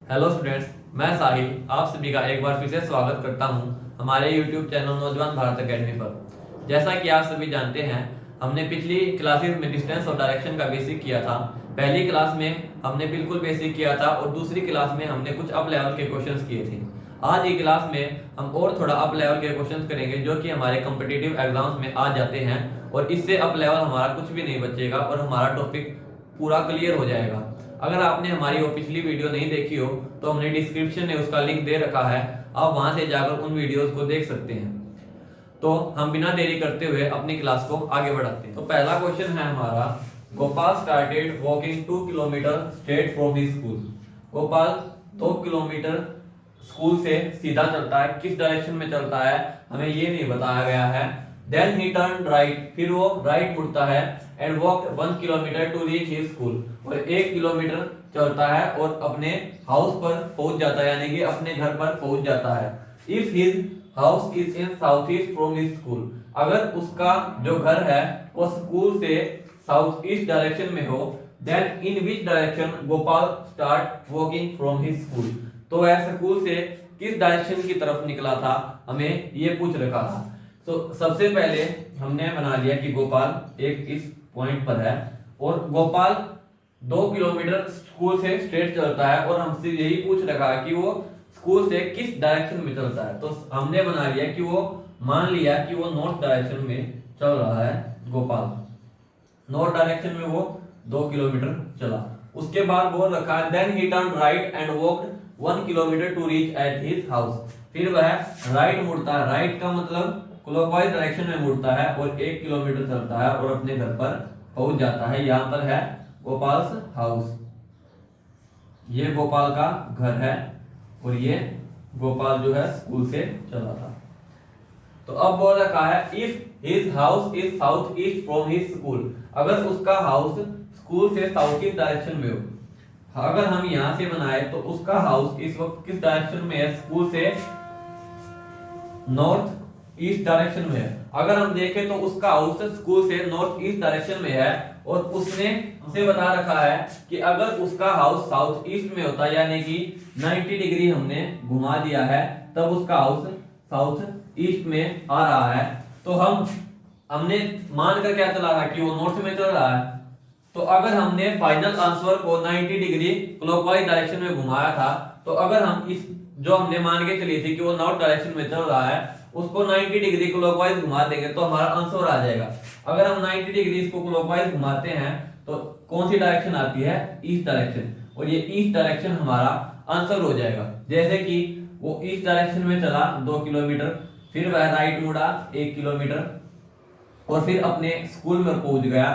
Hello students, मैं साहिल आप सभी का एक बार फिर से स्वागत करता हूं हमारे YouTube चैनल नौजवान भारत एकेडमी पर। जैसा कि आप सभी जानते हैं, हमने पिछली क्लासेस में डिस्टेंस और डायरेक्शन का बेसिक किया था। पहली क्लास में हमने बिल्कुल बेसिक किया था और दूसरी क्लास में हमने कुछ अप लेवल के क्वेश्चंस किए थे। आज की क्लास में हम और थोड़ा अप लेवल के क्वेश्चंस करेंगे जो कि हमारे कॉम्पिटिटिव एग्जाम्स में आ जाते हैं, और इससे अप लेवल हमारा कुछ भी नहीं बचेगा और हमारा टॉपिक पूरा क्लियर हो जाएगा। अगर आपने हमारी वो पिछली वीडियो नहीं देखी हो तो हमने डिस्क्रिप्शन में उसका लिंक दे रखा है, आप वहां से जाकर उन वीडियोस को देख सकते हैं। तो हम बिना देरी करते हुए अपनी क्लास को आगे बढ़ाते हैं। तो पहला क्वेश्चन है हमारा, Gopal started walking 2 kilometre straight from his school. Gopal 2 kilometre school से सीधा चलता है, किस डायरेक्शन में चलता है हमें ये नहीं बताया गया है। देन ही टर्न राइट, फिर वो राइट मुड़ता है, and walk 1 kilometre to reach his school, और 1 किलोमीटर चलता है और अपने हाउस पर पहुंच जाता है, यानी कि अपने घर पर पहुंच जाता है। If his house is in south east from his school, अगर उसका जो घर है वो स्कूल से साउथ ईस्ट डायरेक्शन में हो, then in which direction Gopal start walking from his school, तो वह स्कूल से किस डायरेक्शन की तरफ निकला था, हमें ये पूछ रखा था। तो सबसे पहले हमने बना लिया कि गोपाल एक इस पॉइंट पर है और गोपाल 2 किलोमीटर स्कूल से स्ट्रेट चलता है, और हमसे यही पूछ रखा है कि वो स्कूल से किस डायरेक्शन में चलता है। तो हमने बना लिया कि वो मान लिया कि वो नॉर्थ डायरेक्शन में चल रहा है। गोपाल नॉर्थ डायरेक्शन में वो 2 किलोमीटर चला। उसके बाद बोल रखा है then he turn right and walked 1 kilometre to reach at his house, फिर वह राइट मुड़ता है। राइट का मतलब क्लॉकवाइज डायरेक्शन में मुड़ता है और 1 किलोमीटर चलता है और अपने घर पर पहुंच जाता है। यहाँ पर है गोपाल्स हाउस, ये गोपाल का घर है और ये गोपाल जो है स्कूल से चला था। तो अब बोल रखा है if his house is south east from his school, अगर उसका हाउस स्कूल से साउथ ईस्ट डायरेक्शन में हो। अगर हम यहां से बनाए तो उसका हाउस इस वक्त किस डायरेक्शन में है, स्कूल से नॉर्थ ईस्ट डायरेक्शन में है। अगर हम देखें तो उसका हाउस स्कूल से नॉर्थ ईस्ट डायरेक्शन में है, और उसने हमसे बता रखा है कि अगर उसका हाउस साउथ ईस्ट में होता, यानी कि 90 डिग्री हमने घुमा दिया है, तब उसका हाउस साउथ ईस्ट में आ रहा है। तो हमने मान कर क्या चला रहा है कि वो नॉर्थ में चल रहा है। तो अगर हमने फाइनल आंसर को 90 डिग्री क्लॉकवाइज डायरेक्शन में घुमाया था, तो अगर हम इस जो हमने मान के चली थी कि वो नॉर्थ डायरेक्शन में चल रहा है, उसको 90 डिग्री क्लॉकवाइज घुमा देंगे तो हमारा आंसर आ जाएगा। अगर हम 90 डिग्री इसको क्लॉकवाइज घुमाते हैं तो कौन सी डायरेक्शन आती है, ईस्ट डायरेक्शन, और ये ईस्ट डायरेक्शन हमारा आंसर हो जाएगा। जैसे कि वो ईस्ट डायरेक्शन में चला 2 किलोमीटर, फिर वह राइट मुड़ा 1 किलोमीटर, और फिर अपने स्कूल में पहुंच गया,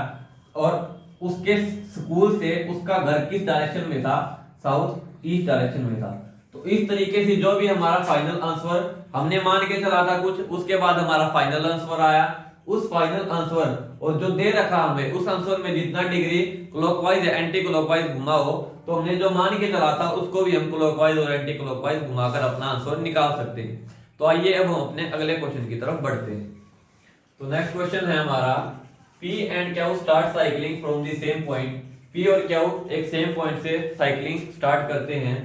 और उसके स्कूल से उसका घर किस डायरेक्शन में था, साउथ ईस्ट डायरेक्शन में था। तो इस तरीके से जो भी हमारा फाइनल आंसर हमने मान के चला था कुछ, उसके बाद हमारा फाइनल आंसर आया, उस फाइनल आंसर और जो दे रखा हमें उस आंसर में जितना डिग्री क्लॉकवाइज या एंटी क्लॉकवाइज घुमा हो, तो हमने जो मान के चला था उसको भी हम क्लॉकवाइज और एंटी क्लॉकवाइज घुमाकर अपना आंसर निकाल सकते हैं। तो आइए अब हम अपने अगले क्वेश्चन की तरफ बढ़ते हैं। तो नेक्स्ट क्वेश्चन है हमारा, P and Q start cycling from the same point. P और क्यू एक सेम पॉइंट से साइकिलिंग स्टार्ट करते हैं।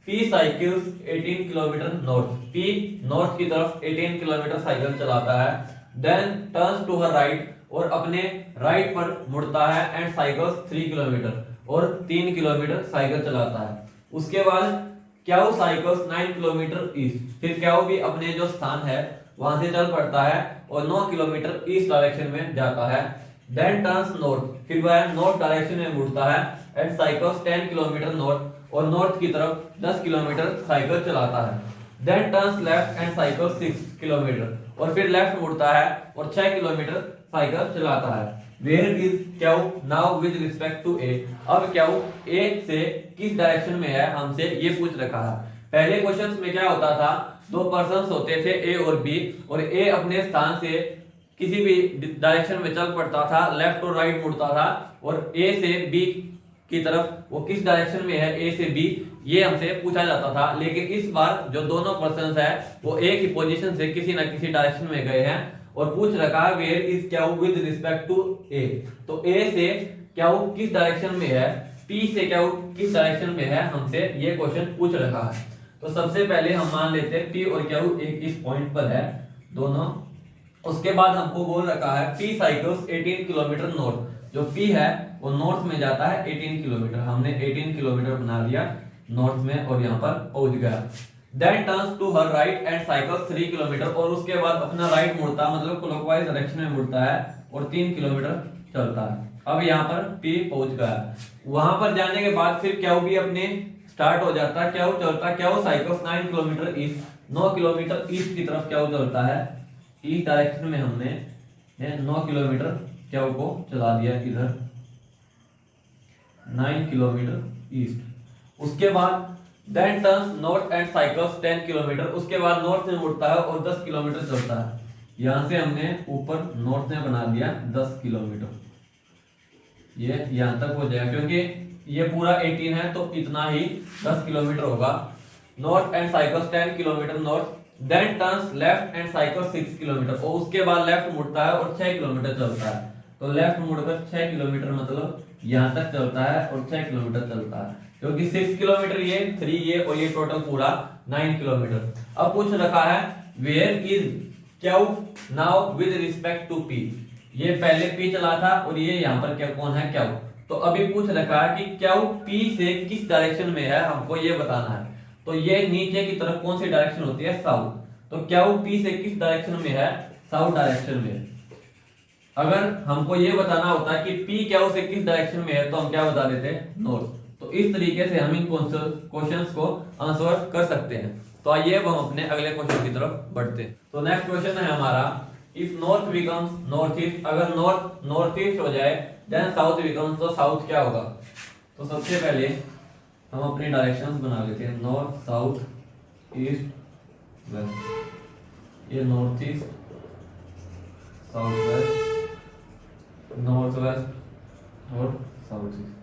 P cycles 18 kilometre north, P north की तरफ 18 किलोमीटर साइकिल चलाता है। Then turns to her right, और अपने राइट पर मुड़ता है, एंड साइकिल्स 3 किलोमीटर, और 3 किलोमीटर साइकिल चलाता है। उसके बाद क्यू साइकिल्स 9 किलोमीटर ईस्ट, फिर क्यू भी अपने जो स्थान है वहां से चल पड़ता है और 9 किलोमीटर ईस्ट डायरेक्शन में जाता है। देन टर्न्स नॉर्थ, फिर वह नॉर्थ डायरेक्शन में मुड़ता है, एंड साइकिल्स 10 किलोमीटर नॉर्थ, और नॉर्थ की तरफ 10 किलोमीटर साइकिल चलाता है। Then turns left and cycle 6 kilometre, और फिर लेफ्ट मुड़ता है और 6 किलोमीटर साइकिल चलाता है। Where is Q now with respect to A, अब क्यू ए से किस डायरेक्शन में है हमसे ये पूछ रखा है। पहले क्वेश्चंस में क्या होता था, 2 पर्सन्स होते थे ए और बी, और ए अपने स्थान से किसी भी डायरेक्शन में चल पड़ता था, लेफ्ट और राइट मुड़ता था, और ए से बी की तरफ वो किस डायरेक्शन में है, ए से बी, ये हमसे पूछा जाता था। लेकिन इस बार जो दोनों पर्सन्स है वो एक ही पोजीशन से किसी ना किसी डायरेक्शन में गए हैं, और पूछ रखा है where is Q with respect to A. तो ए से क्यू किस डायरेक्शन में है, पी से क्यू किस डायरेक्शन में है, हमसे ये क्वेश्चन पूछ रखा है। तो सबसे पहले हम मान लेते हैं P और Q एक इस पॉइंट पर है दोनों। उसके बाद हमको बोल रखा है P साइकिल्स 18 किलोमीटर नॉर्थ। जो P है वो नॉर्थ में जाता है 18 किलोमीटर। हमने 18 किलोमीटर बना लिया नॉर्थ में और यहाँ पर पहुंच गया। Then turns to her right and cycles 3 kilometre, और उसके बाद अपना राइट मुड़ता मतलब क्लॉकवाइज डायरेक्शन में मुड़ता है और 3 किलोमीटर चलता है। अब यहाँ पर P पहुंच गया। वहां पर जाने के बाद फिर क्या भी अपने स्टार्ट हो जाता है, क्या चलता है, क्या cycles 9 kilometre east, 9 kilometre east की तरफ क्या चलता है, ईस्ट डायरेक्शन में हमने 9 किलोमीटर क्या को चला दिया इधर 9 किलोमीटर ईस्ट। उसके बाद then turns north and cycles 10 kilometre, उसके बाद नॉर्थ में मुड़ता है और 10 किलोमीटर चलता है। यहां से हमने ऊपर नॉर्थ में बना दिया 10 किलोमीटर, ये यहां तक हो जाएगा क्योंकि ये पूरा 18 है तो इतना ही 10 किलोमीटर होगा। North and cycles 10 kilometre north, then turns left and cycle 6 kilometre, और उसके बाद लेफ्ट मुड़ता है और 6 किलोमीटर चलता है। तो लेफ्ट मुड़कर 6 किलोमीटर मतलब यहां तक चलता है और 6 किलोमीटर चलता है, क्योंकि 6 किलोमीटर ये 3 ये और ये टोटल पूरा 9 किलोमीटर। अब पूछ रखा है where is Q now with respect to P. ये पहले पी चला था और ये यहाँ पर क्या कौन है क्यू। तो अभी पूछ रखा है कि क्यू पी से किस डायरेक्शन में है, हमको ये बताना है। तो ये नीचे की तरफ कौन सी डायरेक्शन होती है, साउथ। तो क्यू पी से किस डायरेक्शन में है, साउथ डायरेक्शन में। अगर हमको ये बताना होता है कि पी क्यू से किस डायरेक्शन में है तो हम क्या बता देते हैं, नॉर्थ। तो इस तरीके से हम इन क्वेश्चंस को आंसर कर सकते हैं। तो आइए अब हम अपने अगले क्वेश्चन की तरफ बढ़ते हैं। तो नेक्स्ट क्वेश्चन है हमारा if north becomes north east, अगर नॉर्थ नॉर्थ ईस्ट हो जाए देन साउथ बिकम्स, तो साउथ क्या होगा। तो सबसे पहले हम अपनी डायरेक्शंस बना लेते हैं, नॉर्थ साउथ ईस्ट वेस्ट। ये north east south west, north west और साउथ ईस्ट।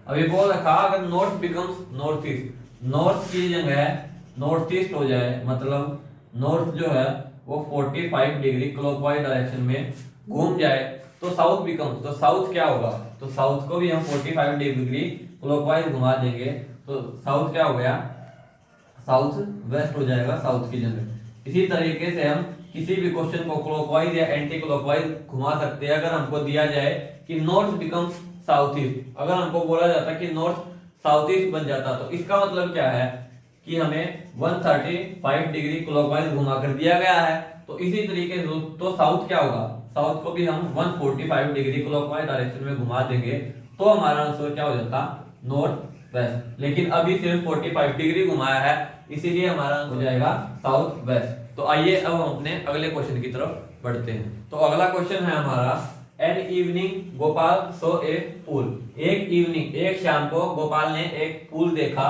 अभी बोल रखा अगर north becomes north east, north की जगह नॉर्थ ईस्ट हो जाए मतलब नॉर्थ जो है वो 45 डिग्री क्लॉकवाइज डायरेक्शन में घूम जाए तो साउथ बिकम्स, तो साउथ क्या होगा। तो साउथ को भी हम 45 डिग्री क्लॉकवाइज घुमा देंगे तो साउथ क्या हो गया, साउथ वेस्ट हो जाएगा साउथ की जगह। इसी तरीके से हम किसी भी क्वेश्चन को क्लॉकवाइज या एंटी क्लॉकवाइज घुमा सकते हैं। अगर हमको दिया जाए कि नॉर्थ बिकम्स साउथ ईस्ट, अगर हमको बोला जाता कि नॉर्थ साउथ ईस्ट बन जाता तो इसका मतलब क्या है कि हमें 135 डिग्री क्लॉकवाइज घुमा कर दिया गया है। तो इसी तरीके से तो साउथ क्या होगा, साउथ को भी हम 145 डिग्री क्लॉकवाइज डायरेक्शन में घुमा देंगे तो हमारा आंसर क्या हो जाता, नॉर्थ वेस्ट। लेकिन अभी सिर्फ 45 डिग्री घुमाया है इसीलिए हमारा हो जाएगा साउथ वेस्ट। तो आइए अब हम अपने अगले क्वेश्चन की तरफ बढ़ते हैं। तो अगला क्वेश्चन है हमारा an evening Gopal so A pool. एक इवनिंग एक शाम को गोपाल ने एक पूल देखा।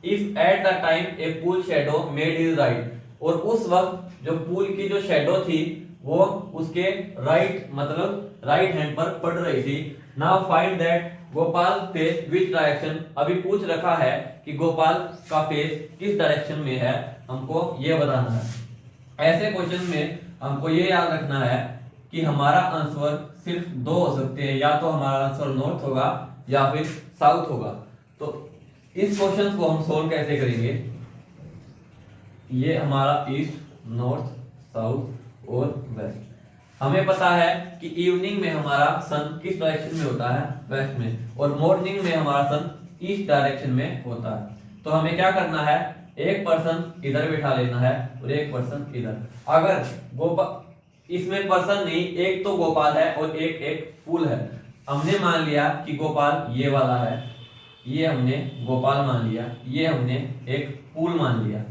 If at the time A pool shadow made his right, और उस वक्त जो पूल की जो शैडो थी वो उसके राइट मतलब राइट हैंड पर पड़ रही थी। Now find that Gopal face which direction. अभी पूछ रखा है कि गोपाल का फेस किस डायरेक्शन में है, हमको ये बताना है। ऐसे क्वेश्चन में हमको ये याद रखना है कि हमारा आंसर सिर्फ दो हो सकते हैं, या तो हमारा आंसर नॉर्थ होगा या फिर साउथ होगा। तो इस क्वेश्चन को हम सोल्व कैसे करेंगे, ये हमारा ईस्ट नॉर्थ साउथ और वेस्ट। हमें पता है कि इवनिंग में हमारा सन किस डायरेक्शन में होता है, वेस्ट में, और मॉर्निंग में हमारा सन ईस्ट डायरेक्शन में होता है। तो हमें क्या करना है, एक पर्सन इधर बैठा लेना है और एक पर्सन इधर। अगर गोपाल इसमें पर्सन नहीं, एक तो गोपाल है और एक पूल है। हमने मान लिया कि गोपाल ये वाला है, ये हमने गोपाल मान लिया, ये हमने एक पूल मान लिया,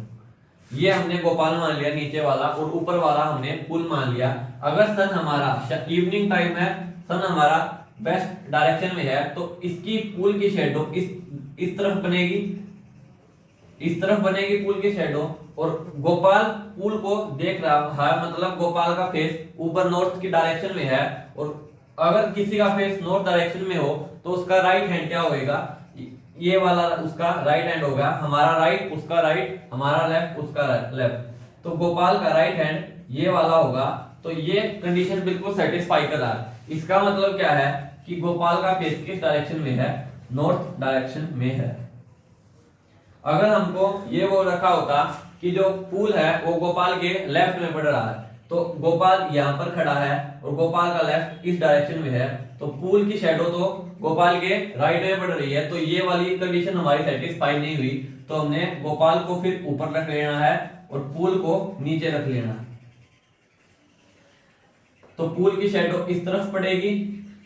ये हमने गोपाल मान लिया नीचे वाला, और ऊपर वाला हमने पूल मान लिया। अगर सन हमारा इवनिंग टाइम है, सन हमारा वेस्ट डायरेक्शन में है, तो इसकी पूल की शेडो इस तरफ बनेगी, इस तरफ बनेगी पूल की शेडो, और गोपाल पूल को देख रहा है मतलब गोपाल का फेस ऊपर नॉर्थ की डायरेक्शन में है। और अगर किसी का फेस नॉर्थ डायरेक्शन में हो तो उसका राइट हैंड क्या होएगा, ये वाला उसका राइट हैंड होगा, हमारा राइट उसका राइट, हमारा लेफ्ट उसका लेफ्ट। तो गोपाल का राइट हैंड ये वाला होगा। तो ये कंडीशन बिल्कुल सेटिस्फाई कर रहा है। इसका मतलब क्या है कि गोपाल का फेस किस डायरेक्शन में है, नॉर्थ डायरेक्शन में है। अगर हमको ये बोल रखा होता कि जो पूल है वो गोपाल के लेफ्ट में पड़ रहा है, तो गोपाल यहाँ पर खड़ा है और गोपाल का लेफ्ट इस डायरेक्शन में है, तो पूल की शैडो तो गोपाल के राइट में पड़ रही है, तो ये वाली कंडीशन हमारी सेटिस्फाई नहीं हुई, तो हमने गोपाल को फिर ऊपर रख लेना है और पूल को नीचे रख लेना है। तो पूल की शैडो इस तरफ पड़ेगी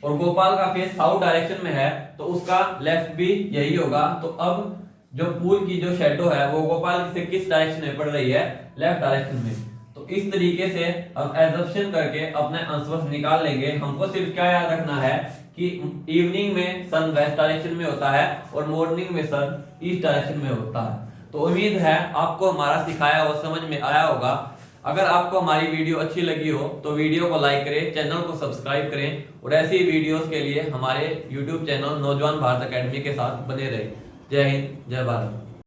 और गोपाल का फेस साउथ डायरेक्शन में है, तो उसका लेफ्ट भी यही होगा। तो अब जो पूल की जो शैडो है वो गोपाल से किस डायरेक्शन में पड़ रही है, लेफ्ट डायरेक्शन में। तो इस तरीके से अब एजम्पशन करके अपने आंसर निकाल लेंगे। हमको सिर्फ क्या याद रखना है कि इवनिंग में सन वेस्ट डायरेक्शन में होता है और मॉर्निंग में सन ईस्ट डायरेक्शन में होता है। तो उम्मीद है आपको हमारा सिखाया हुआ समझ में आया होगा। अगर आपको हमारी वीडियो अच्छी लगी हो तो वीडियो को लाइक करें, चैनल को सब्सक्राइब करें और ऐसी वीडियोस के लिए हमारे यूट्यूब चैनल नौजवान भारत एकेडमी के साथ बने रहें। जय हिंद, जय भारत।